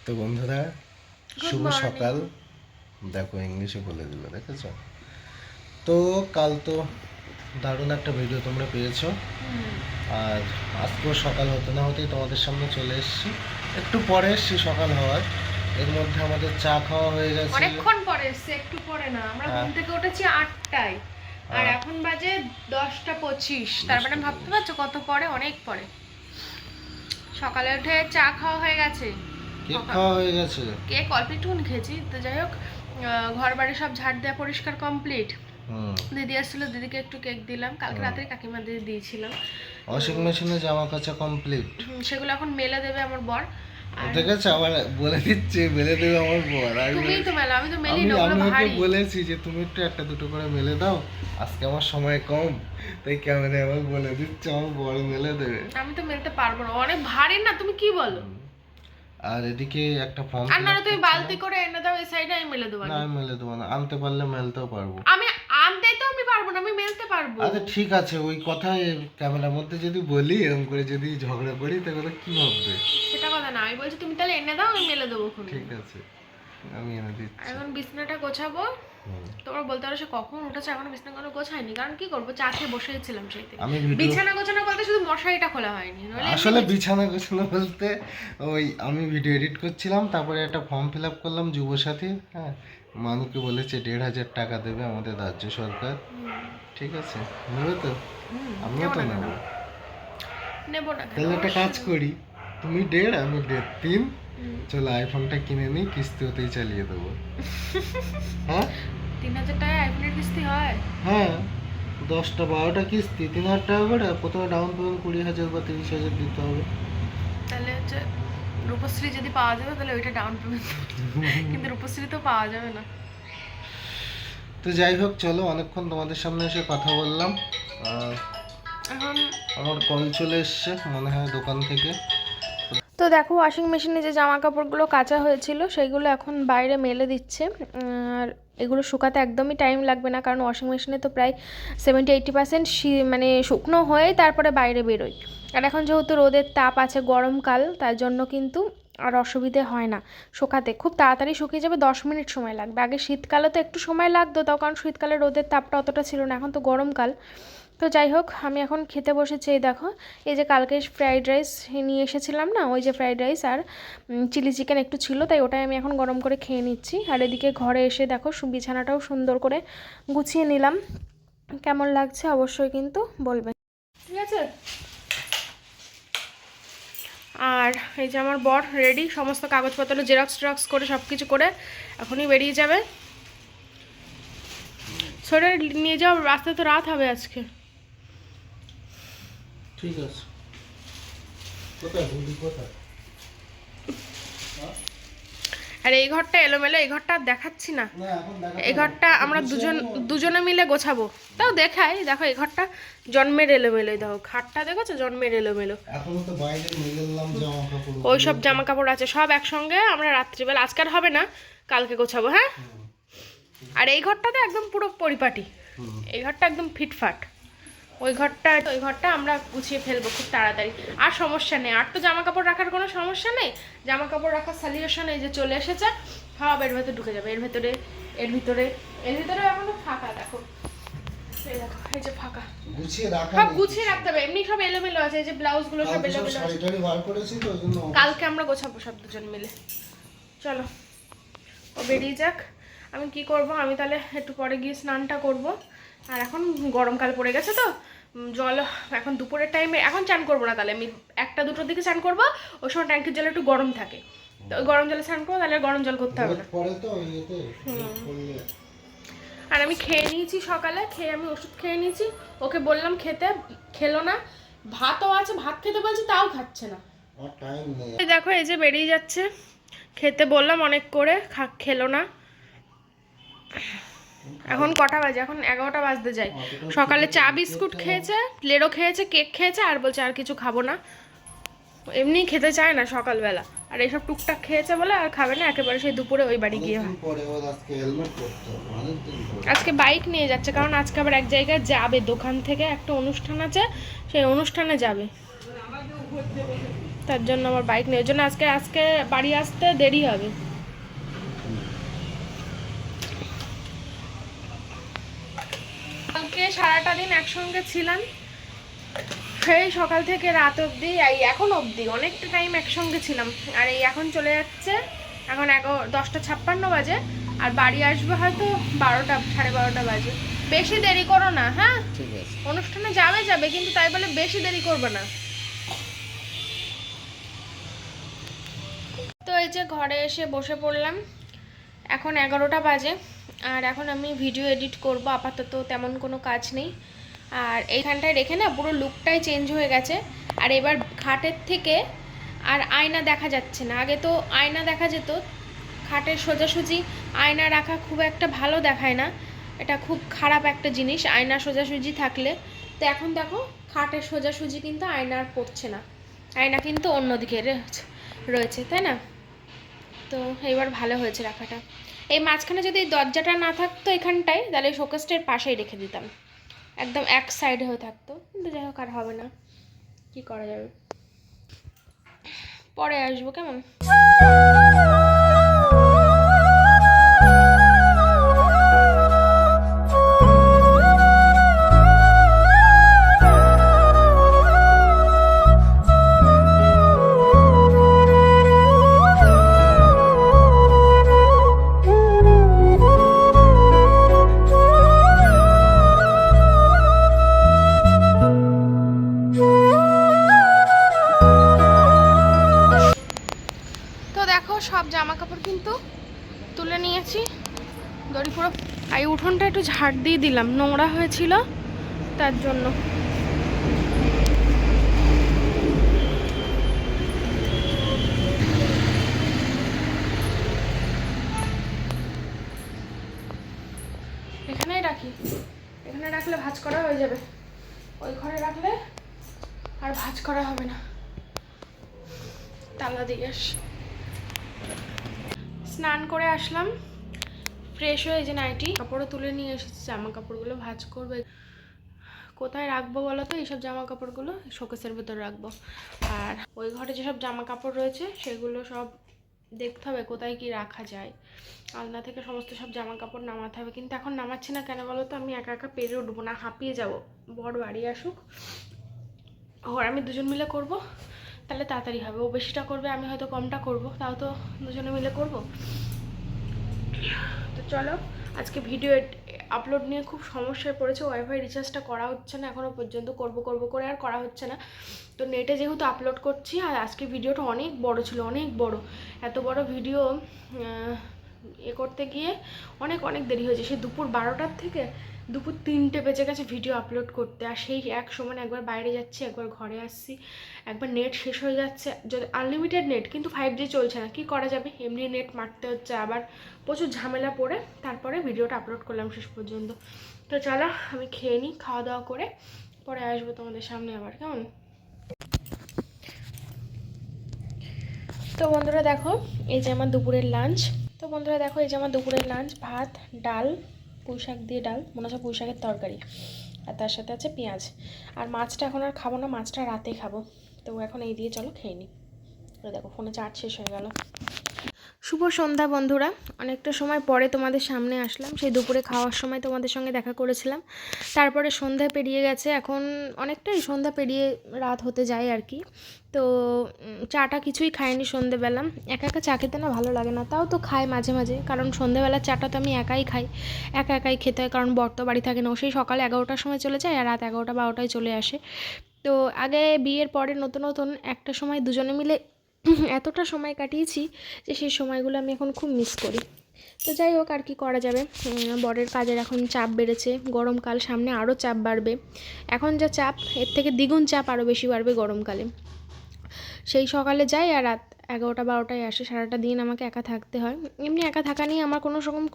তো বন্ধুরা, শুভ সকাল। দেখো ইংলিশে বলে দিল, দেখেছো? তো কাল তো দারুণ একটা ভিডিও তোমরা পেয়েছো, আর আজকেও সকাল হতে না হতেই তোমাদের সামনে চলে এসেছি। একটু পরে এসেছি সকাল হওয়ার, এর মধ্যে আমাদের চা খাওয়া হয়ে গেছে। অনেকক্ষণ পরে এসেছি, একটু পরে না। আমরা ঘুম থেকে উঠেছি 8টায়, আর এখন বাজে 10টা 25। তার মানে ভাবতে পারছো কত পরে? অনেক পরে। সকালে উঠে চা খাওয়া হয়ে গেছে, কেক খাওয়া হয়ে গেছে। কেক অল্প একটুখানি খেয়েছি। তো যাই হোক, ঘর বাড়ি সব ঝাড় দেওয়া পরিষ্কার কমপ্লিট। দিদি আসছিল, দিদিকে একটু কেক দিলাম। কালকে রাতে কাকিমা দিদি দিয়েছিলাম। ওয়াশিং মেশিনে জামা কাচা কমপ্লিট, সেগুলো এখন মেলে দেবে আমার বর। দেখেছো? আবার বলে দিচ্ছে মেলে দেবে আমার বর। তুমিই তো মেলো, আমি তো মেলি না। ওগুলো আমি ভারী। বলেছি যে তুমি একটু একটা দুটো করে মেলে দাও, আজকে আমার সময় কম, তাই ক্যামেরায় আবার বলে দিচ্ছে আমার বর মেলে দেবে। আমি তো মেলতে পারবো না, অনেক ভারী না। তুমি কি বলো? আর এদিকে একটা ফর্ম আর না, তুমি বালতি করে এনে দাও এই সাইডে, আমি মেলে দেবো। না, আমি মেলে দেবো না, আনতে পারলে মেলতেও পারবো। আমি আনতে তো আমি পারবো না, আমি মেলতে পারবো। আচ্ছা ঠিক আছে, ওই কথাই ক্যামেরার মধ্যে যদি বলি, এরকম করে যদি ঝগড়া করি তাহলে কি ভাববে? সেটা কথা না, আমি বলছি তুমি তাহলে এনে দাও, আমি মেলে দেবো। ঠিক আছে, আমি এনে দিচ্ছি। এখন বিছনাটা গোছাবো। তোমরা বলতে পারো সে কখন উঠেছে, এখন বিছনাগুলো গোছায়নি। কারণ কি করবো, চা খেয়ে বসেছিলাম সেই থেকে। বিছানা গোছানো বলতে শুধু মশারিটা খোলা হয়নি, আসলে বিছানা গোছানো বলতে ওই আমি ভিডিও এডিট করছিলাম, তারপরে একটা ফর্ম ফিল আপ করলাম যুবসাথী। হ্যাঁ, মানুকে বলেছে 1,500 টাকা দেবে আমাদের রাজ্য সরকার। ঠিক আছে, নেবে তো? আমিও তো নেবো। নেবো না। তাহলে একটা কাজ করি, তুমি 1.5 আমি 3.5, চলো আইফোনটা কিনে নিই, কিস্তি হতেই চালিয়ে দেবো। হ্যাঁ, 3,000 টাকায় আইফোনের কিস্তি হয়? হ্যাঁ, 10টা 12টা কিস্তি 3,000 টাকা করে। প্রথমে ডাউন পেমেন্ট 20,000 বা 30,000 দিতে হবে। তাহলে হচ্ছে রূপশ্রী যদি পাওয়া যাবে তাহলে ওইটা ডাউন পেমেন্ট, কিন্তু রূপশ্রী তো পাওয়া যাবে না। তো যাই হোক, চলো, অনেকক্ষণ তোমাদের সামনে এসে কথা বললাম। এখন আমার কল চলে এসছে মনে হয় দোকান থেকে। তো দেখো, ওয়াশিং মেশিনে যে জামা কাপড়গুলো কাচা হয়েছিল সেগুলো এখন বাইরে মেলে দিচ্ছে। আর এগুলো শুকাতে একদমই টাইম লাগবে না, কারণ ওয়াশিং মেশিনে তো প্রায় 70-80% মানে শুকনো হয়ে তারপরে বাইরে বেরোয়। আর এখন যেহেতু রোদের তাপ আছে, গরমকাল, তার জন্য কিন্তু আর অসুবিধে হয় না শুকাতে। খুব তাড়াতাড়ি শুকিয়ে যাবে, 10 মিনিট সময় লাগবে। আগে শীতকালে তো একটু সময় লাগতো, তাও কারণ শীতকালে রোদের তাপটা অতটা ছিল না। এখন তো গরমকাল। তো যাই হোক, আমি এখন খেতে বসেছি। এই দেখো, এই যে কালকে ফ্রাইড রাইস নিয়ে এসেছিলাম না, ওই যে ফ্রাইড রাইস আর চিলি চিকেন একটু ছিল, তাই ওটাই আমি এখন গরম করে খেয়ে নিচ্ছি। আর এদিকে ঘরে এসে দেখো বিছানাটাও সুন্দর করে গুছিয়ে নিলাম। কেমন লাগছে অবশ্যই কিন্তু বলবেন, ঠিক আছে? আর এই যে আমার বর রেডি, সমস্ত কাগজপত্র জেরক্স করে সব কিছু করে এখনই বেরিয়ে যাবে। সোয়েটার নিয়ে যাও, রাস্তায় তো রাত হবে আজকে। ঠিক আছে, কোথায় বলি, কোথায়? আর এই ঘরটা এলোমেলো, এই ঘরটা দেখাচ্ছি না। এই ঘরটা আমরা দুজনে মিলে গোছাবো। তাও দেখাই, দেখো এই ঘরটা জন্মের এলোমেলো। দেখো খাটটা দেখেছো, জন্মের এলোমেলো। এখনো তো বাইরে মেললাম জামা কাপড়, ওই সব জামা কাপড় আছে সব একসঙ্গে। আমরা রাত্রিবেলা, আজকাল হবে না, কালকে গোছাবো। হ্যাঁ, আর এই ঘরটাতে একদম পুরো পরিপাটি। এই ঘরটা একদম ফিটফাট। ওই ঘরটা আমরা গুছিয়ে ফেলবো খুব তাড়াতাড়ি। আর সমস্যা নেই, আর তো জামা কাপড় রাখার কোনো সমস্যা নেই। জামা কাপড় রাখার সলিউশন এই যে চলে এসেছে, সব এর ভেতরে ঢুকে যাবে। এর ভিতরে এখনো ফাঁকা। দেখো, এই দেখো, এই যে ফাঁকা, সব গুছিয়ে রাখতে হবে। এমনি সব এলোমেলো আছে, এই যে ব্লাউজগুলো সব এলোমেলো আছে। কালকে আমরা গোছাবো সব দুজন মিলে। চলো, ও বেরিয়ে যাক। আমি কি করব, আমি তাহলে একটু পরে গিয়ে স্নানটা করব। আর এখন গরমকাল পড়ে গেছে তো জল, এখন দুপুরের টাইমে এখন চান করবো না, তাহলে আমি 1টা-2টোর দিকে চান করবো। ওই সময় ট্যাঙ্কির জল একটু গরম থাকে, তো ওই গরম জলে স্নান করবো, তাহলে গরম জল করতে হবে না। আর আমি খেয়ে নিয়েছি সকালে, আমি ওষুধ খেয়ে নিয়েছি। ওকে বললাম খেতে, খেলো না। ভাতও আছে, ভাত খেতে বলছি তাও খাচ্ছে না। দেখো এই যে বেরিয়ে যাচ্ছে, খেতে বললাম অনেক করে, খেলো না। এখন কটা বাজে? এখন 11টা বাজতে যায়। সকালে চা বিস্কুট খেয়েছে, লেরো খেয়েছে, কেক খেয়েছে, আর বলছে আর কিছু খাবো না। এমনি খেতে চায় না সকালবেলা, আর এইসব টুকটাক খেয়েছে বলে আর খাবে না। একেবারে সেই দুপুরে ওই বাড়ি গিয়ে আজকে বাইক নিয়ে যাচ্ছে, কারণ আজকে আবার এক জায়গায় যাবে, দোকান থেকে একটা অনুষ্ঠান আছে, সেই অনুষ্ঠানে যাবে। তার জন্য আমার বাইক নেই, ওই জন্য আজকে বাড়ি আসতে দেরি হবে। কালকে সারাটা দিন একসঙ্গে ছিলাম, সেই সকাল থেকে রাত অবধি, এই এখন অবধি অনেকটা টাইম একসঙ্গে ছিলাম। আর এই এখন চলে যাচ্ছে, এখন 10:56 বাজে, আর বাড়ি আসবে হয়তো 12টা, 12:30 বাজে। বেশি দেরি করো না, হ্যাঁ? ঠিক আছে। অনুষ্ঠানে যাবে কিন্তু তাই বলে বেশি দেরি করবে না। তো এই যে ঘরে এসে বসে পড়লাম, এখন 11টা বাজে, আর এখন আমি ভিডিও এডিট করব। আপাতত তেমন কোনো কাজ নেই। আর এইখানটায় রেখে না পুরো লুকটাই চেঞ্জ হয়ে গেছে। আর এবার খাটের থেকে আর আয়না দেখা যাচ্ছে না। আগে তো আয়না দেখা যেত, খাটের সোজাসুজি আয়না রাখা খুব একটা ভালো দেখায় না, এটা খুব খারাপ একটা জিনিস আয়না সোজাসুজি থাকলে। তো এখন দেখো খাটের সোজাসুজি কিন্তু আয়না আর পড়ছে না, আয়না কিন্তু অন্যদিকে রয়েছে, তাই না? তো এবার ভালো হয়েছে রাখাটা। এই মাঝখানে যদি দরজাটা না থাকতো এখানটায়, তাহলে শোকেসটার পাশেই রেখে দিতাম, একদম এক সাইডে হয়ে থাকতো। কিন্তু যাই হোক, আর হবে না, কি করা যাবে, পরে আসবো কেমন। সব জামা কাপড় কিন্তু তুলে নিয়েছি, দড়ি পুরো। এই উঠোনটা একটু ঝাড় দিয়ে দিলাম, নোংরা হয়েছিল তার জন্য। এখানেই রাখি, এখানে রাখলে ভাঁজ করা হয়ে যাবে, ওই ঘরে রাখলে আর ভাঁজ করা হবে না। তালা দিয়ে আসি। স্নান করে আসলাম, ফ্রেশ হয়ে যে নাইটি কাপড়ও তুলে নিয়ে এসেছি, জামা কাপড়গুলো ভাঁজ করবে। কোথায় রাখবো বলো তো? এইসব জামা কাপড়গুলো শোকেসের ভেতর রাখবো। আর ওই ঘরে যেসব জামা কাপড় রয়েছে সেগুলো সব দেখতে হবে কোথায় কি রাখা যায়। আলনা থেকে সমস্ত সব জামা কাপড় নামাতে হবে, কিন্তু এখন নামাচ্ছি না কেন বলো তো? আমি একা একা পেরে উঠবো না, হাঁপিয়ে যাবো। বড় বাড়ি আসুক, ওর আমি দুজন মিলে করব, তাহলে তাড়াতাড়ি হবে। ও বেশিটা করবে, আমি হয়তো কমটা করব, তাও তো দুজনে মিলে করব। তো চলো, আজকে ভিডিও আপলোড নিয়ে খুব সমস্যায় পড়েছে। ওয়াইফাই রিচার্জটা করা হচ্ছে না এখনও পর্যন্ত, করব করে আর করা হচ্ছে না। তো নেটে যেহেতু আপলোড করছি, আর আজকে ভিডিওটা অনেক বড় ছিল, অনেক বড়। এত বড় ভিডিও করতে গিয়ে অনেক দেরি হয়েছে। সেই দুপুর 12টার থেকে দুপুর 3টে বেজে গেছে ভিডিও আপলোড করতে। আর সেই এক সময় একবার বাইরে যাচ্ছি, একবার ঘরে আসছি, একবার নেট শেষ হয়ে যাচ্ছে। যদি আনলিমিটেড নেট, কিন্তু 5G চলছে না, কি করা যাবে? এমনি নেট মারতে হচ্ছে, আবার প্রচুর ঝামেলা পড়ে তারপরে ভিডিওটা আপলোড করলাম শেষ পর্যন্ত। তো চলো আমি খেয়ে নিই, খাওয়া দাওয়া করে পরে আসবো তোমাদের সামনে আবার, কেমন? তো বন্ধুরা দেখো, এই যে আমার দুপুরের লাঞ্চ। ভাত, ডাল, পুঁই শাক দিয়ে ডাল, মনে হচ্ছে পুঁই শাকের তরকারি, আর তার সাথে আছে পেঁয়াজ। আর মাছটা এখন আর খাবো না, মাছটা রাতে খাবো। তো এখন এই দিয়ে চলো খেয়ে নিই। তো দেখো ফোনে চার্জ শেষ হয়ে গেল। শুভ সন্ধ্যা বন্ধুরা, অনেকটা সময় পরে তোমাদের সামনে আসলাম। সেই দুপুরে খাওয়ার সময় তোমাদের সঙ্গে দেখা করেছিলাম, তারপরে সন্ধ্যা পেরিয়ে গেছে, এখন অনেকটাই সন্ধ্যা পেরিয়ে রাত হতে যায় আর কি। তো চাটা কিছুই খাইনি সন্ধ্যেবেলা, একা একা চা খেতে না ভালো লাগে না, তাও তো খাই মাঝে মাঝে, কারণ সন্ধ্যেবেলার চাটা তো আমি একাই খাই, একাই খেতে হয়, কারণ বর তো বাড়ি থাকে না, ও সেই সকাল 11টার সময় চলে যায়, আর রাত 11টা 12টায় চলে আসে। তো আগে বিয়ের পরে নতুন একটা সময় দুজনে মিলে এতটা সময় কাটিয়েছি যে সেই সময়গুলো আমি এখন খুব মিস করি। তো যাই হোক, আর কি করা যাবে, বরের কাজের এখন চাপ বেড়েছে, গরমকাল সামনে আরও চাপ বাড়বে। এখন যা চাপ, এর থেকে দ্বিগুণ চাপ আরও বেশি বাড়বে গরমকালে। সেই সকালে যাই আর রাত 11টা 12টায় আসে, সারাটা দিন আমাকে একা থাকতে হয়। এমনি একা থাকা নিয়ে আমার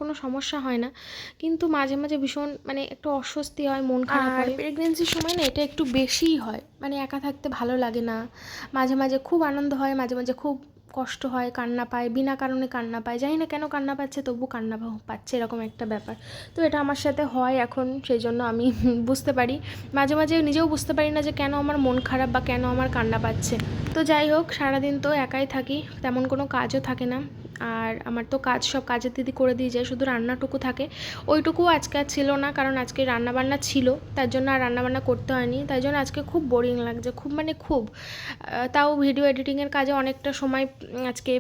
কোনো সমস্যা হয় না, কিন্তু মাঝে মাঝে ভীষণ মানে একটু অস্বস্তি হয়, মন খারাপ হয়। প্রেগনেন্সির সময় না এটা একটু বেশিই হয়, মানে একা থাকতে ভালো লাগে না। মাঝে মাঝে খুব আনন্দ হয়, মাঝে মাঝে খুব কষ্ট হয়, কান্না পায়, বিনা কারণে কান্না পায়, জানি না কেন কান্না পাচ্ছে, তবু কান্না পাচ্ছে, এরকম একটা ব্যাপার। তো এটা আমার সাথে হয় এখন, সেই জন্য আমি বুঝতে পারি, মাঝে মাঝে নিজেও বুঝতে পারি না যে কেন আমার মন খারাপ বা কেন আমার কান্না পাচ্ছে। তো যাই হোক, সারাদিন তো একাই থাকি, তেমন কোনো কাজও থাকে না, আর আমার তো কাজ সব কাজের দিদি করে দিয়ে যায়, শুধু রান্নাটুকু থাকে। ওইটুকু আজকে আর ছিল না, কারণ আজকে রান্নাবান্না ছিল, তার জন্য আর রান্নাবান্না করতে হয়নি, তাই জন্য আজকে খুব বোরিং লাগছে, খুব মানে খুব। তাও ভিডিও এডিটিংয়ের কাজে অনেকটা সময় আজকে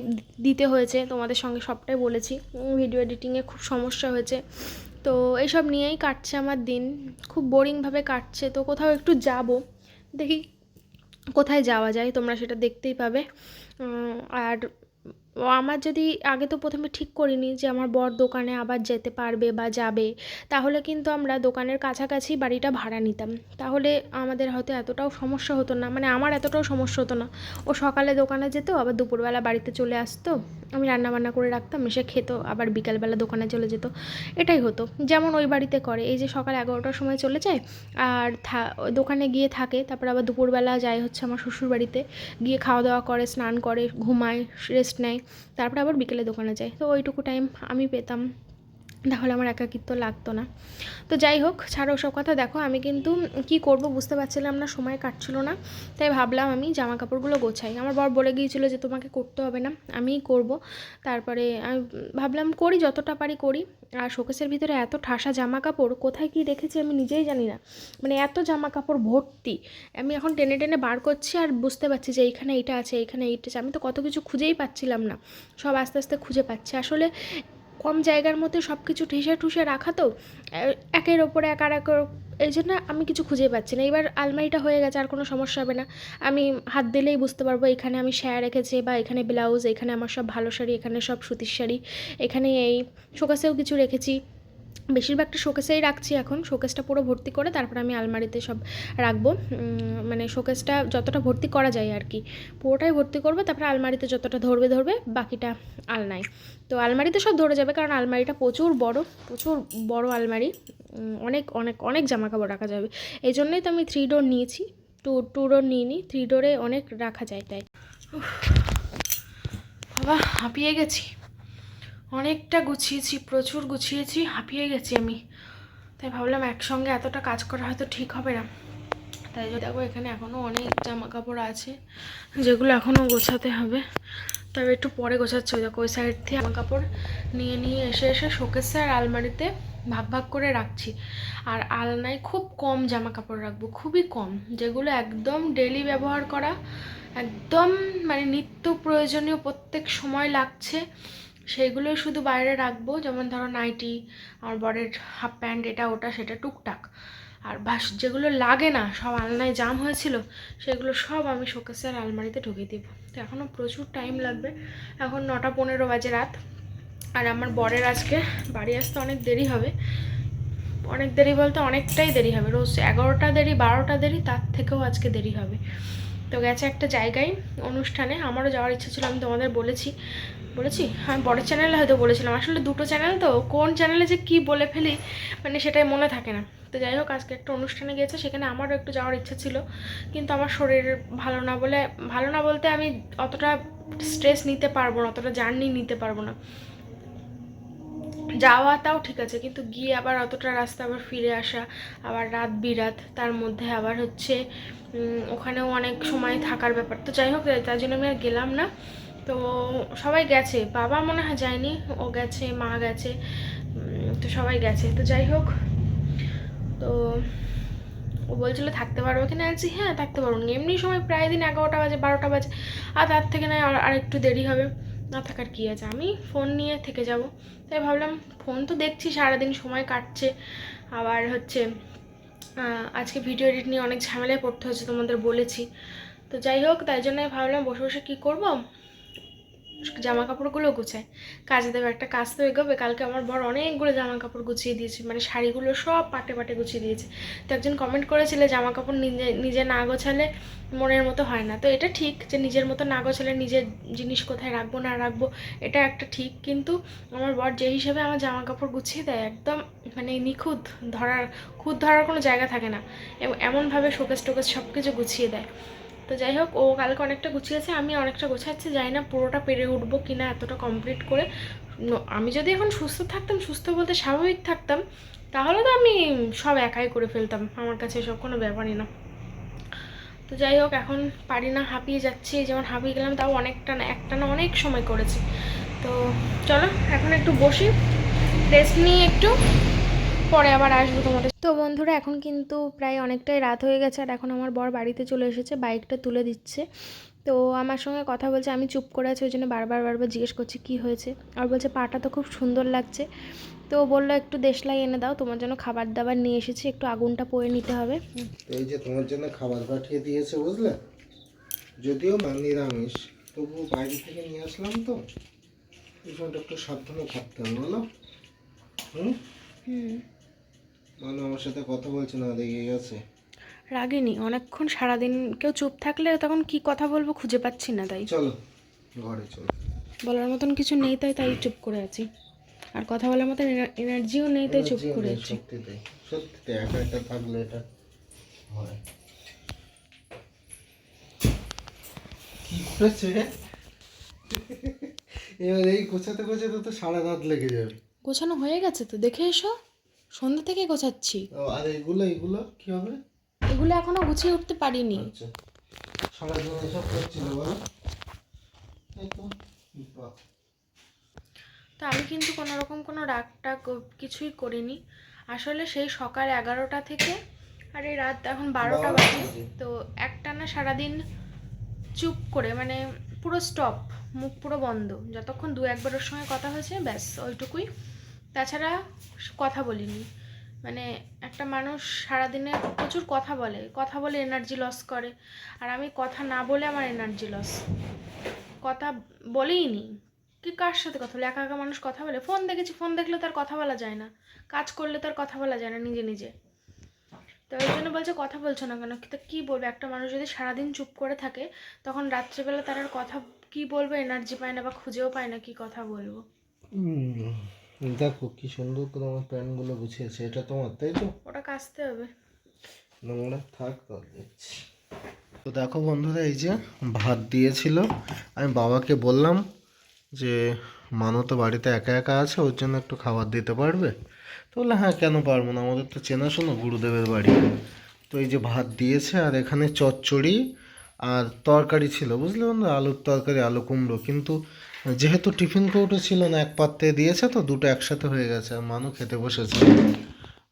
দিতে হয়েছে, তোমাদের সঙ্গে সবটাই বলেছি, ভিডিও এডিটিংয়ে খুব সমস্যা হয়েছে। তো এইসব নিয়েই কাটছে আমার দিন, খুব বোরিংভাবে কাটছে। তো কোথাও একটু যাব, দেখি কোথায় যাওয়া যায়, তোমরা সেটা দেখতেই পাবে। আর আমার যদি আগে তো প্রথমে ঠিক করিনি যে আমার বর দোকানে আবার যেতে পারবে বা যাবে, তাহলে কিন্তু আমরা দোকানের কাছাকাছি বাড়িটা ভাড়া নিতাম, তাহলে আমাদের হয়তো এতটাও সমস্যা হতো না, মানে আমার এতটাও সমস্যা হতো না। ও সকালে দোকানে যেত, আবার দুপুরবেলা বাড়িতে চলে আসতো, আমি রান্নাবান্না করে রাখতাম, এসে খেত, আবার বিকালবেলা দোকানে চলে যেত, এটাই হতো। যেমন ওই বাড়িতে করে, এই যে সকাল 11টার সময় চলে যায় আর দোকানে গিয়ে থাকে, তারপর আবার দুপুরবেলা যায় হচ্ছে আমার শ্বশুর বাড়িতে, গিয়ে খাওয়া দাওয়া করে, স্নান করে, ঘুমায়, রেস্ট নেয়, তারপরে আবার বিকেলে দোকানে যায়। তো ওইটুকু টাইম আমি পেতাম, তাহলে আমার একাকিত্ব লাগতো না। তো যাই হোক, ছাড়ো ওসব কথা। দেখো আমি কিন্তু কি করব বুঝতে পারছিলাম না, সময় কাটছিল না, তাই ভাবলাম আমি জামা কাপড়গুলো গোছাই। আমার বর বলে গিয়েছিলো যে তোমাকে করতে হবে না, আমিই করব। তারপরে আমি ভাবলাম করি, যতটা পারি করি। আর শোকেসের ভিতরে এত ঠাসা জামা কাপড়, কোথায় কী রেখেছি আমি নিজেই জানি না, মানে এত জামা কাপড় ভর্তি। আমি এখন টেনে টেনে বার করছি আর বুঝতে পারছি যে এইখানে এইটা আছে, এইখানে এইটা আছে, আমি তো কত কিছু খুঁজেই পাচ্ছিলাম না, সব আস্তে আস্তে খুঁজে পাচ্ছি। আসলে কম জায়গার মধ্যে সব কিছু ঠেসে ঠুসে রাখা, তো একের ওপরে এক আর একের, এই জন্য আমি কিছু খুঁজে পাচ্ছি না। এবার আলমারিটা হয়ে গেছে, আর কোনো সমস্যা হবে না, আমি হাত দিলেই বুঝতে পারবো এখানে আমি শায়া রেখেছি, বা এখানে ব্লাউজ, এখানে আমার সব ভালো শাড়ি, এখানে সব সুতির শাড়ি, এখানে এই শোকেসেও কিছু রেখেছি, বেশিরভাগটা শোকেসেই রাখছি এখন। শোকেসটা পুরো ভর্তি করে তারপর আমি আলমারিতে সব রাখবো, মানে শোকেসটা যতটা ভর্তি করা যায় আর কি, পুরোটাই ভর্তি করবো, তারপরে আলমারিতে যতটা ধরবে ধরবে, বাকিটা আলনায়। তো আলমারিতে সব ধরে যাবে, কারণ আলমারিটা প্রচুর বড় আলমারি, অনেক অনেক অনেক জামা কাপড় রাখা যাবে। এই জন্যই তো আমি 3 ডোর নিয়েছি, টু ডোর নিইনি, 3 ডোরে অনেক রাখা যায় তাই। বাবা হাঁপিয়ে গেছি, অনেকটা গুছিয়েছি, প্রচুর গুছিয়েছি, হাঁপিয়ে গেছি আমি, তাই ভাবলাম একসঙ্গে এতটা কাজ করা হয়তো ঠিক হবে না, তাই দেখো এখানে এখনও অনেক জামা কাপড় আছে যেগুলো এখনও গোছাতে হবে, তবে একটু পরে গোছাচ্ছি। দেখো ওই সাইড থেকে জামা কাপড় নিয়ে নিয়ে এসে এসে শোকেসে আর আলমারিতে ভাগ ভাগ করে রাখছি। আর আলনায় খুব কম জামা কাপড় রাখবো, খুবই কম, যেগুলো একদম ডেলি ব্যবহার করা, একদম মানে নিত্য প্রয়োজনীয়, প্রত্যেক সময় লাগছে, সেইগুলোই শুধু বাইরে রাখবো। যেমন ধরো নাইটি, আমার বরের হাফ প্যান্ট, এটা ওটা সেটা টুকটাক। আর বাস যেগুলো লাগে না, সব আলনায় জাম হয়েছিল, সেগুলো সব আমি শোকেসের আলমারিতে ঢুকিয়ে দেবো। তো এখনও প্রচুর টাইম লাগবে, এখন 9টা 15 বাজে রাত। আর আমার বরের আজকে বাড়ি আসতে অনেক দেরি হবে, অনেক দেরি বলতে অনেকটাই দেরি হবে, রোজ 11টা দেরি, 12টা দেরি, তার থেকেও আজকে দেরি হবে। তো গেছে একটা জায়গায় অনুষ্ঠানে, আমারও যাওয়ার ইচ্ছা ছিল, আমি তোমাদের বলেছি, আমি বড় চ্যানেলে হয়তো বলেছিলাম, আসলে দুটো চ্যানেল তো, কোন চ্যানেলে যে কি বলে ফেলি মানে সেটাই মনে থাকে না। তো যাই হোক, আজকে একটা অনুষ্ঠানে গিয়েছে, সেখানে আমারও একটু যাওয়ার ইচ্ছা ছিল, কিন্তু আমার শরীর ভালো না বলে, ভালো না বলতে আমি অতটা স্ট্রেস নিতে পারবো না, অতটা জার্নি নিতে পারবো না। যাওয়াটাও ঠিক আছে, কিন্তু গিয়ে আবার অতটা রাস্তা আবার ফিরে আসা, আবার রাত বিরাত, তার মধ্যে আবার হচ্ছে ওখানেও অনেক সময় থাকার ব্যাপার। তো যাই হোক, তার জন্য আমি আর গেলাম না। তো সবাই গেছে, বাবা মনে হয় যায়নি, ও গেছে, মা গেছে, তো সবাই গেছে। তো যাই হোক, তো ও বলছিল থাকতে পারবো কিনা, আছি হ্যাঁ থাকতে পারবো না, এমনি সময় প্রায় দিন 11টা বাজে, 12টা বাজে, আর তার থেকে নয় আর একটু দেরি হবে, না থাকার কী আছে, আমি ফোন নিয়ে থেকে যাব। তাই ভাবলাম ফোন তো দেখছি সারাদিন, সময় কাটছে, আবার হচ্ছে আজকে ভিডিও এডিট নিয়ে অনেক ঝামেলায় পড়তে হচ্ছে, তোমাদের বলেছি। তো যাই হোক, তাই জন্যই ভাবলাম বসে বসে কী করবো, জামা কাপড়গুলো গুছায়, কাজে দেবে, একটা কাজ তো এগোবে। কালকে আমার বর অনেকগুলো জামা কাপড় গুছিয়ে দিয়েছে, মানে শাড়িগুলো সব পাটে পাটে গুছিয়ে দিয়েছে। তো একজন কমেন্ট করেছিলে জামা কাপড় নিজে নিজে না গোছালে মনের মতো হয় না। তো এটা ঠিক যে নিজের মতো না গোছালে নিজের জিনিস কোথায় রাখবো না রাখবো, এটা একটা ঠিক, কিন্তু আমার বর যে হিসেবে আমার জামা কাপড় গুছিয়ে দেয়, একদম মানে নিখুঁত, খুঁত ধরার কোনো জায়গা থাকে না, এমনভাবে শোকেস টোকেস সব কিছু গুছিয়ে দেয়। তো যাই হোক, ও কালকে অনেকটা গুছিয়েছে, আমি অনেকটা গোছাচ্ছি, জানি না পুরোটা পেরে উঠবো কি না এতটা কমপ্লিট করে। আমি যদি এখন সুস্থ থাকতাম, সুস্থ বলতে স্বাভাবিক থাকতাম, তাহলে তো আমি সব একাই করে ফেলতাম, আমার কাছে এসব কোনো ব্যাপারই না। তো যাই হোক, এখন পারি না, হাঁপিয়ে যাচ্ছি, যেমন হাঁপিয়ে গেলাম, তাও অনেকটা না, একটা না অনেক সময় করেছি। তো চলো এখন একটু বসি, রেস্ট নিয়ে একটু, পরে আবার আসবো তোমাদের। তো বন্ধুরা, এখন কিন্তু প্রায় অনেকটাই রাত হয়ে গেছে, আর এখন আমার বর বাড়িতে চলে এসেছে, বাইকটা তুলে দিচ্ছে। তো আমার সঙ্গে কথা বলছে, আমি চুপ করে আছি, ওই জন্য বারবার জিজ্ঞেস করছি কী হয়েছে। আর বলছে পাটা তো খুব সুন্দর লাগছে। তো বললো একটু দেশলাই এনে দাও, তোমার জন্য খাবার দাবার নিয়ে এসেছি, একটু আগুনটা পড়ে নিতে হবে। এই যে তোমার জন্য খাবার পাঠিয়ে দিয়েছে, বুঝলে, যদিও নিরামিষ, তবু বাইরে থেকে নিয়ে আসলাম তো, এই সময়টা একটু সাবধানে থাকতে হবে, বলো। হুম, আমার সাথে কথা বলছে না, রেগে গেছে? রাগিনি, অনেকক্ষণ সারাদিন কেউ চুপ থাকলে তখন কি কথা বলবো খুঁজে পাচ্ছি না, তাই চলো ঘরে চলো। বলার মতন কিছু নেই, তাই চুপ করে আছি, আর কথা বলার মতন এনার্জিও নেই, তাই চুপ করে আছি। সত্যি সত্যি একা একা থাকলে এটা হয়। কি করেছে এবার এই গোছাতে গোছাতে তো সারা রাত লেগে যাবে। গোছানো হয়ে গেছে তো, দেখে এসো, সন্ধ্যা থেকে গোছাচ্ছি। আর এগুলো কি হবে? এগুলো এখনো গুছিয়ে উঠতে পারিনি। আচ্ছা, সারাদিন এসব করছিল বলো। এই তো বাহ। তো আমি কিন্তু কোনো রকম কোনো রাগ টাগ কিছুই করিনি, আসলে সেই সকাল 11টা থেকে আর এই রাত এখন 12টা বাজে, তো একটানা সারাদিন চুপ করে, মানে পুরো স্টপ, মুখ পুরো বন্ধ, যতক্ষণ 2-1বারের সঙ্গে কথা হয়েছে ব্যাস ওইটুকুই, তাছাড়া কথা বলিনি। মানে একটা মানুষ সারাদিনে প্রচুর কথা বলে এনার্জি লস করে, আর আমি কথা না বলে আমার এনার্জি লস, কথা বলেই নি। কি কার সাথে কথা বলে, একা একা মানুষ কথা বলে? ফোন দেখেছি, ফোন দেখলে তার কথা বলা যায় না, কাজ করলে তার কথা বলা যায় না নিজে নিজে। তো ওই জন্য বলছে কথা বলছো না কেন, তো কী বলবে, একটা মানুষ যদি সারাদিন চুপ করে থাকে, তখন রাত্রেবেলা তার আর কথা কী বলবো, এনার্জি পায় না বা খুঁজেও পায় না কি কথা বলবো। দেখো কি সুন্দর করে আমার প্যান্টগুলো গুছিয়েছে, এটা তোমার তাই তো? ওটা কাচতে হবে। নোংরা থাক, তাহলে দেখছি। তো দেখো বন্ধুরা, এই যে ভাত দিয়েছিল, আমি বাবাকে বললাম যে মানু তো বাড়িতে একা একা আছে, ওর জন্য একটু খাবার দিতে পারবে? তো বললে হ্যাঁ, কেন পারবো না, আমাদের তো চেনাশোনা গুরুদেবের বাড়ি। তো এই যে ভাত দিয়েছে, আর এখানে চচ্চড়ি আর তরকারি ছিল, বুঝলে বন্ধু, আলুর তরকারি, আলু কুমড়ো। কিন্তু যেহেতু টিফিন কৌটো ছিল না, এক পাত্রে দিয়েছে, তো দুটো একসাথে হয়ে গেছে, আর মানু খেতে বসেছে।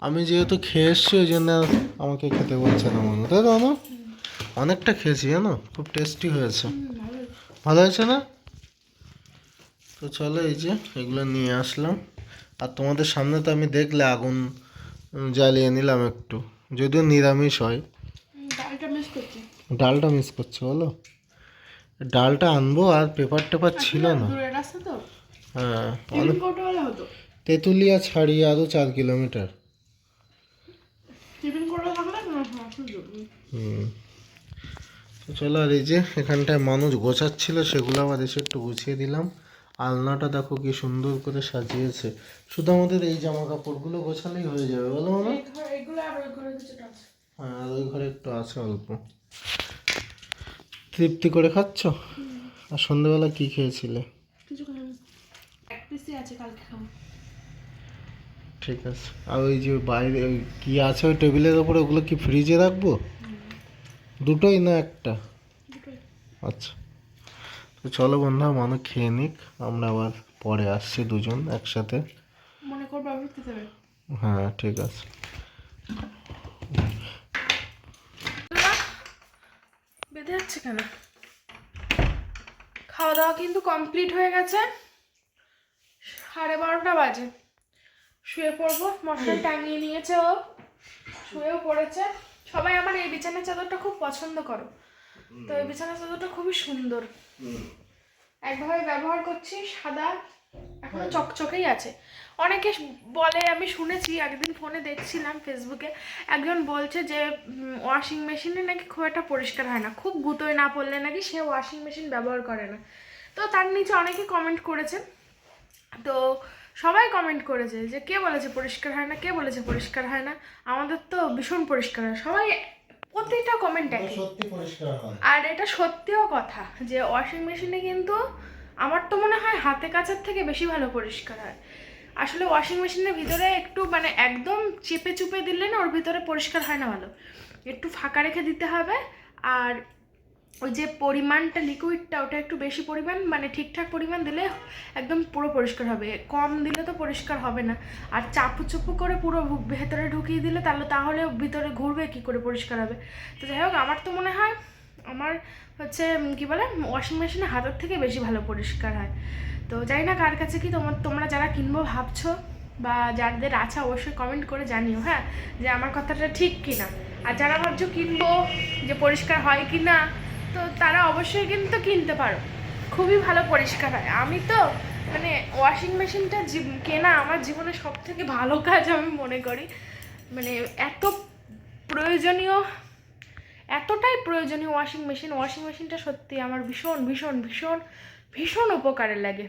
আমি যেহেতু খেয়ে এসছি, ওই জন্য আর আমাকে খেতে বলছে না মানু, তাই তো? মানু অনেকটা খেয়েছি জানো, খুব টেস্টি হয়েছে, ভালো হয়েছে না? তো চলো, এই যে এগুলো নিয়ে আসলাম, আর তোমাদের সামনে তো আমি দেখলে আগুন জ্বালিয়ে নিলাম একটু, যদিও নিরামিষ হয়। ডালটা মিস করছি বলো, ডালটা আনবো, আর পেপার টেপার ছিল না। হ্যাঁ, তেঁতুলিয়া ছাড়িয়ে আরও 4 কিলোমিটার। হুম, তো চলো, আর এই যে এখানটায় মানুষ গোছাচ্ছিল, সেগুলো আবার এসে একটু গুছিয়ে দিলাম। আলনাটা দেখো কি সুন্দর করে সাজিয়েছে, শুধু আমাদের এই জামা কাপড়গুলো গোছালেই হয়ে যাবে, বলো না? হ্যাঁ, আর ওই ঘরে একটু আছে অল্প। তৃপ্তি করে খাচ্ছ? আর সন্ধ্যেবেলা কি খেয়েছিলে? ঠিক আছে। আর ওই যে বাইরে ওই কি আছে ওই টেবিলের ওপরে, ওগুলো কি ফ্রিজে রাখবো? দুটোই না একটা? আচ্ছা, তো চলো বন্ধু, মানুষ খেয়ে নিক, আমরা আবার পরে আসছি দুজন একসাথে। হ্যাঁ ঠিক আছে। বেঁধে যাচ্ছে কেন? খাওয়া দাওয়া কিন্তু কমপ্লিট হয়ে গেছে, 12:30 বাজে, শুয়ে পড়বো। মশারি টাঙিয়ে নিয়েছে, ও শুয়েও পড়েছে। সবাই আমার এই বিছানার চাদরটা খুব পছন্দ করো, তো এই বিছানার চাদরটা খুবই সুন্দর, একভাবে ব্যবহার করছি, সাদা, এখনো চকচকেই আছে। অনেকে বলে, আমি শুনেছি, একদিন ফোনে দেখছিলাম ফেসবুকে, একজন বলছে যে ওয়াশিং মেশিনে নাকি খুব একটা পরিষ্কার হয় না, খুব গুঁতোয় না পড়লে নাকি সে ওয়াশিং মেশিন ব্যবহার করে না। তো তার নিচে অনেকে কমেন্ট করেছে, তো সবাই কমেন্ট করেছে যে কে বলেছে পরিষ্কার হয় না, কে বলেছে পরিষ্কার হয় না, আমাদের তো ভীষণ পরিষ্কার হয়। সবাই প্রতিটা কমেন্ট এটা একই। সত্যি পরিষ্কার হয়। আর এটা সত্যিও কথা যে ওয়াশিং মেশিনে কিন্তু আমার তো মনে হয় হাতে কাচার থেকে বেশি ভালো পরিষ্কার হয়। আসলে ওয়াশিং মেশিনের ভিতরে একটু মানে একদম চেপে চুপে দিলে না ওর ভিতরে পরিষ্কার হয় না ভালো, একটু ফাঁকা রেখে দিতে হবে। আর ওই যে পরিমাণটা লিকুইডটা ওটা একটু বেশি পরিমাণ মানে ঠিকঠাক পরিমাণ দিলে একদম পুরো পরিষ্কার হবে, কম দিলে তো পরিষ্কার হবে না। আর চাপু চুপু করে পুরো ভেতরে ঢুকিয়ে দিলে তাহলে ভিতরে ঘুরবে কি করে, পরিষ্কার হবে? তো যাই হোক, আমার তো মনে হয় আমার হচ্ছে কি বলে ওয়াশিং মেশিনে হাতের থেকে বেশি ভালো পরিষ্কার হয়। তো জানি না কার কাছে কি তোমরা যারা কিনবো ভাবছো বা যাদের আছে অবশ্যই কমেন্ট করে জানিও, হ্যাঁ, যে আমার কথাটা ঠিক কি না। আর যারা ভাবছো কিনবো, যে পরিষ্কার হয় কি না, তো তারা অবশ্যই কিন্তু কিনতে পারো, খুবই ভালো পরিষ্কার হয়। আমি তো মানে ওয়াশিং মেশিনটা কেনা আমার জীবনে সব থেকে ভালো কাজ আমি মনে করি। মানে এত প্রয়োজনীয়, এতটাই প্রয়োজনীয় ওয়াশিং মেশিনটা সত্যি আমার ভীষণ ভীষণ ভীষণ ভীষণ উপকারে লাগে।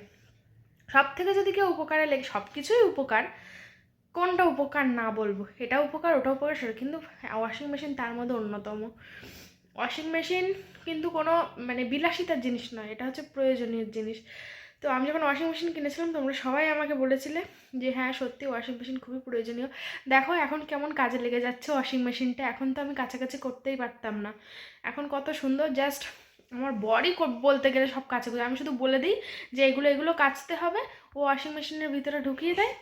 সব থেকে যদি কেউ উপকারে লাগে, সব কিছুই উপকার, কোনটা উপকার না বলবো, এটা উপকার ওটা উপকার সেটা, কিন্তু ওয়াশিং মেশিন তার মধ্যে অন্যতম। ওয়াশিং মেশিন কিন্তু কোনো মানে বিলাসিতার জিনিস নয়, এটা হচ্ছে প্রয়োজনীয় জিনিস। তো আমি যখন ওয়াশিং মেশিন কিনেছিলাম তোমরা সবাই আমাকে বলেছিলে যে হ্যাঁ সত্যি ওয়াশিং মেশিন খুবই প্রয়োজনীয়। দেখো এখন কেমন কাজে লেগে যাচ্ছে ওয়াশিং মেশিনটা, এখন তো আমি কাছাকাছি করতেই পারতাম না, এখন কত সুন্দর জাস্ট আমার বডি বলতে গেলে সব কাচাকুচি, আমি শুধু বলে দিই যে এগুলো কাচতে হবে, ও ওয়াশিং মেশিনের ভিতরে ঢুকিয়ে দেয়,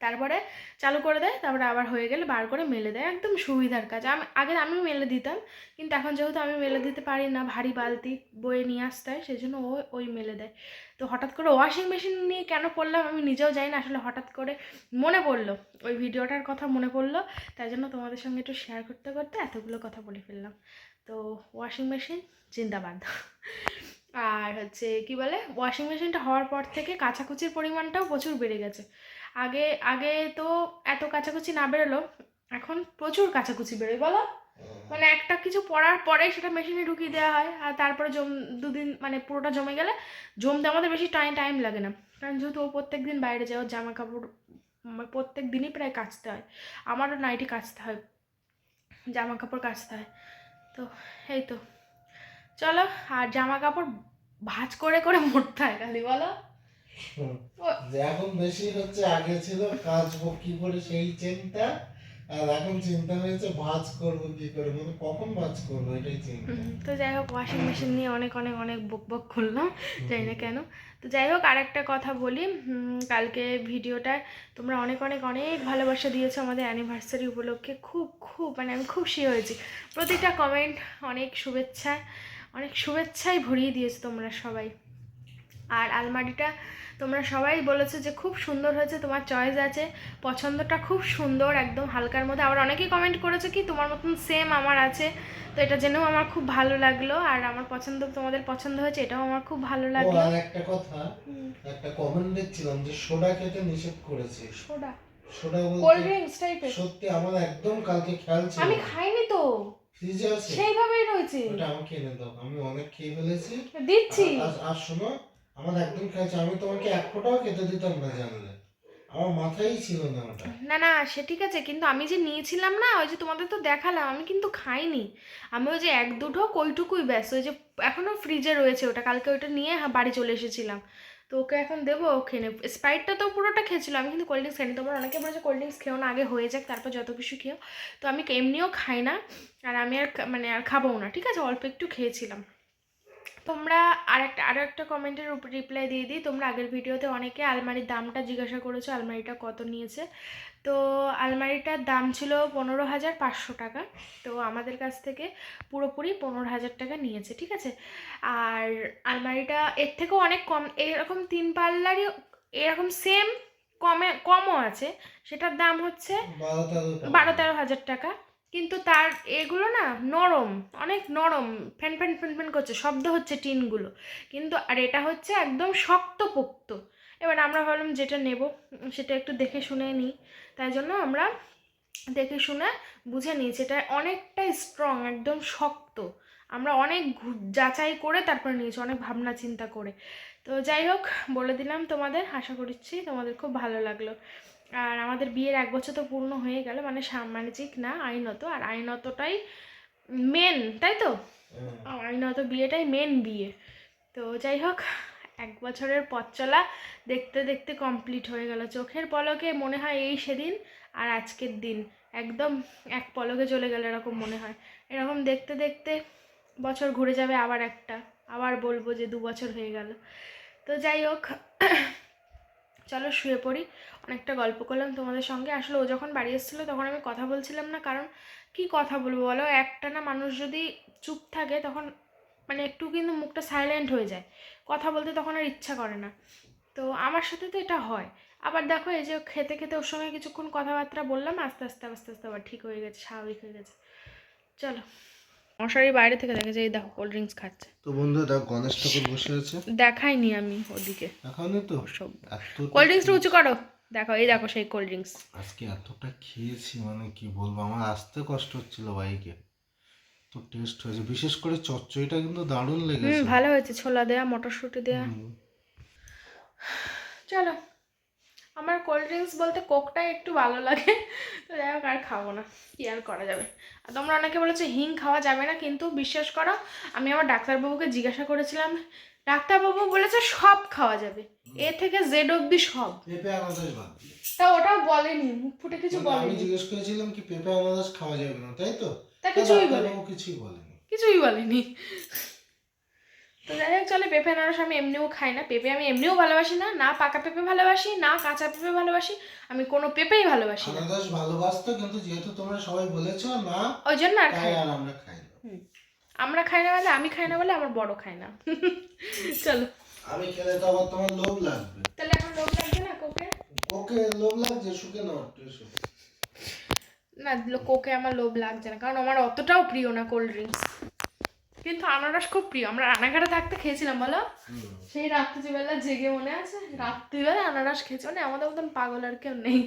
তারপরে চালু করে দেয়, তারপরে আবার হয়ে গেলে বার করে মেলে দেয়, একদম সুবিধার কাজ। আমি মেলে দিতাম, কিন্তু এখন যেহেতু আমি মেলে দিতে পারি না, ভারী বালতি বয়ে নিয়ে আসতে হয়, সেই জন্য ওই মেলে দেয়। তো হঠাৎ করে ওয়াশিং মেশিন নিয়ে কেন পড়লাম আমি নিজেও জানি না, আসলে হঠাৎ করে মনে পড়লো, ওই ভিডিওটার কথা মনে পড়লো, তাই জন্য তোমাদের সঙ্গে একটু শেয়ার করতে করতে এতগুলো কথা বলে ফেললাম। তো ওয়াশিং মেশিন জিন্দাবাদ। আর হচ্ছে কি বলে, ওয়াশিং মেশিনটা হওয়ার পর থেকে কাচাকুচির পরিমাণটাও প্রচুর বেড়ে গেছে। আগে আগে তো এত কাচাকুচি না বেরোলো, এখন প্রচুর কাচাকুচি বেরোয় বলো। মানে একটা কিছু পরার পরে সেটা মেশিনে ঢুকিয়ে দেওয়া হয়, আর তারপরে দুদিন মানে পুরোটা জমে গেলে, জমতে আমাদের বেশি টাইম লাগে না, কারণ যেহেতু ও প্রত্যেক দিন বাইরে যায়, ওর জামা কাপড় প্রত্যেক দিনই প্রায় কাচতে হয়, আমারও নাইটি কাচতে হয়, জামা কাপড় কাচতে হয়। তো এই তো চলো, আর জামা কাপড় ভাঁজ করে করে মরতে হয় খালি বলো। যে এখন বেশি হচ্ছে, আগে ছিল কাচবো কি করে সেই চিন্তা, আর এখন চিন্তা হয়েছে ভাঁজ করবো কি করে, মানে কখন ভাঁজ করবো এটাই চিন্তা। তো যাই হোক, ওয়াশিং মেশিন নিয়ে অনেক অনেক অনেক বক করলাম, জানি না কেন। তো যাই হোক, আর একটা কথা বলি, কালকে ভিডিওটায় তোমরা অনেক অনেক অনেক ভালোবাসা দিয়েছো আমাদের অ্যানিভার্সারি উপলক্ষে, খুব খুব মানে আমি খুশি হয়েছি, প্রতিটা কমেন্ট অনেক শুভেচ্ছাই ভরিয়ে দিয়েছো তোমরা সবাই। আর আলমারিটা তোমরা সবাই বলেছো যে খুব সুন্দর হয়েছে, তোমার চয়েস আছে, পছন্দটা খুব সুন্দর, একদম হালকার মধ্যে। আবার অনেকেই কমেন্ট করেছে কি তোমার মতন সেম আমার আছে, তো এটা জেনেও আমার খুব ভালো লাগলো, আর আমার পছন্দ তোমাদের পছন্দ হয়েছে এটাও আমার খুব ভালো লাগলো। আর একটা কথা, একটা কমেন্ট দেখছিলাম যে সোডা খেতে নিষেধ করেছে। সোডা কোল্ড ড্রিঙ্কস টাইপের, সত্যি আমার একদম কালকে খেয়াল ছিল, আমি খাইনি তো, ফ্রিজে আছে সেইভাবেই রয়েছে, ওটা আমাকে এনে দাও, আমি অনেক খেয়ে ফেলেছি, দিচ্ছি। আর শোনো, আমার একদম খেয়াল ছিল, আমি তোমাকে এক ফোঁটাও খেতে দিতাম না জানলে, আমার মাথায় ছিল না ওটা। না না সে ঠিক আছে, কিন্তু আমি যে নিয়েছিলাম না, ওই যে তোমাদের তো দেখালাম, আমি কিন্তু খাইনি, আমি ওই যে এক দুটো ওইটুকুই ব্যাস, ওই যে এখনো ফ্রিজে রয়েছে ওটা, কালকে ওইটা নিয়ে বাড়ি চলে এসেছিলাম, তো ওকে এখন দেবো, ও খেয়ে নেব। স্প্রাইটটা তো পুরোটা খেয়েছিল, আমি কিন্তু কোল্ড ড্রিঙ্কস খাইনি, তোমরা অনেকে বলেছে কোল্ড ড্রিঙ্কস খেও না, আগে হয়ে যাক তারপর যত কিছু খেও, তো আমি এমনিও খাই না, আর আমি আর মানে আর খাবোও না, ঠিক আছে, অল্প একটু খেয়েছিলাম। তোমরা আরও একটা কমেন্টের উপর রিপ্লাই দিয়ে দিই, তোমরা আগের ভিডিওতে অনেকে আলমারির দামটা জিজ্ঞাসা করেছো, আলমারিটা কত নিয়েছে। তো আলমারিটার দাম ছিল 15,500 টাকা, তো আমাদের কাছ থেকে পুরোপুরি 15,000 টাকা নিয়েছে, ঠিক আছে। আর আলমারিটা এর থেকেও অনেক কম, এরকম 3 পাল্লারই এরকম সেম কমও আছে, সেটার দাম হচ্ছে 12-13 হাজার টাকা, কিন্তু তার এগুলো না নরম, অনেক নরম, ফ্যান ফ্যান ফ্যান ফ্যান করছে, শব্দ হচ্ছে টিনগুলো, কিন্তু আর এটা হচ্ছে একদম শক্তপোক্ত। এবার আমরা ভাবলাম যেটা নেব সেটা একটু দেখে শুনে নিই, তাই জন্য আমরা দেখে শুনে বুঝে নিয়েছি, এটা অনেকটাই স্ট্রং, একদম শক্ত, আমরা অনেক যাচাই করে তারপরে নিয়েছি, অনেক ভাবনা চিন্তা করে। তো যাই হোক, বলে দিলাম তোমাদের, আশা করছি তোমাদের খুব ভালো লাগলো। আর আমাদের বিয়ের 1 বছর তো পূর্ণ হয়ে গেল, মানে সামাজিক না আইনত, আর আইনতটাই মেন, তাই তো? আইনত বিয়েটাই মেন বিয়ে। তো যাই হোক, 1 বছরের পথ চলা দেখতে দেখতে কমপ্লিট হয়ে গেল। চোখের পলকে মনে হয় এই সেদিন আর আজকের দিন একদম এক পলকে চলে গেল এরকম মনে হয়। এরকম দেখতে দেখতে বছর ঘুরে যাবে আবার একটা, আবার বলবো যে 2 বছর হয়ে গেল। তো যাই হোক, চলো শুয়ে পড়ি। অনেকটা গল্প করলাম তোমাদের সঙ্গে। আসলে ও যখন বাড়ি এসেছিলো তখন আমি কথা বলছিলাম না, কারণ কি কথা বলবো বলো, একটা না মানুষ যদি চুপ থাকে তখন মানে একটু কিন্তু মুখটা সাইলেন্ট হয়ে যায়, কথা বলতে তখন আর ইচ্ছা করে না। তো আমার সাথে তো এটা হয়। আবার দেখো এই যে খেতে খেতে ওর সঙ্গে কিছুক্ষণ কথাবার্তা বললাম, আস্তে আস্তে আস্তে আস্তে আবার ঠিক হয়ে গেছে, স্বাভাবিক হয়ে গেছে। চলো, মশারি বাইরে থেকে দেখেছে, এই দেখো কোল্ড ড্রিঙ্কস খাচ্ছে। তো বন্ধু দেখো গণেশ ঠাকুর বসে আছে, দেখাইনি আমি ওদিকে এখনই তো সব। এতটা কোল্ড ড্রিঙ্কসটা উঁচু করো, দেখো এই দেখো সেই কোল্ড ড্রিঙ্কস। আজকে এতটা খেয়েছি মানে কি বলবো, আমার আসতে কষ্ট হচ্ছিল বাইকে, তো টেস্ট হয়েছে। বিশেষ করে চচ্চড়িটা কিন্তু দারুণ লেগেছে। ভালো হয়েছে, ছোলা দেয়া, মটরশুঁটি দেয়া। চলো, আমার কোল্ড ড্রিঙ্কস বলতে কোকটাই একটু ভালো লাগে, তো যাই হোক আর খাবো না, কি আর করা যাবে। আর তোমরা অনেকে বলেছে হিং খাওয়া যাবে না, কিন্তু বিশ্বাস করো আমি আমার ডাক্তারবাবুকে জিজ্ঞাসা করেছিলাম, ডাক্তারবাবু বলেছে সব খাওয়া যাবে, এ থেকে জেড অব্দি সব। পেঁপে আনারস বাদ দিয়ে। তা ওটাও বলেনি, মুখ ফুটে কিছু আমি বলেনি। জিজ্ঞেস করেছিলাম কি পেঁপে আনারস খাওয়া যাবে না, তাই তো? তা কিছুই বলেনি, ডাক্তারবাবু কিছুই বলেনি। কিছুই বলেনি। তো যাই হোক চলে, পেঁপে আনারস আমি এমনিও খাই না, পেঁপে আমি এমনিও ভালোবাসি না, না পাকা পেঁপে ভালোবাসি না কাঁচা পেঁপে ভালোবাসি, আমি কোনো পেঁপেই ভালোবাসি না। আনারস ভালোবাসতো, কিন্তু যেহেতু তোমরা সবাই বলেছো না, ওই জন্য আর খাই তাই না। আর আমরা খাই না। আমরা খাই না বলে, আমি খাই না বলে আমার বড় খায় না। চলো, আমি খেলে তো আবার তোমার লোভ লাগবে। তাহলে এখন লোভ লাগছে না কোকে? ওকে লোভ লাগছে, শুকে নাও একটু এসো। না, কোকে আমার লোভ লাগছে না, কারণ আমার অতটাও প্রিয় না কোল্ড ড্রিঙ্কস, কিন্তু আনারস খুব প্রিয়। আমরা রানাঘাটে থাকতে খেয়েছিলাম বলো, সেই রাত্রিবেলা জেগে মনে আছে, রাত্রিবেলা আনারস খেয়েছি, মানে আমাদের মতন পাগল আর কেউ নেই।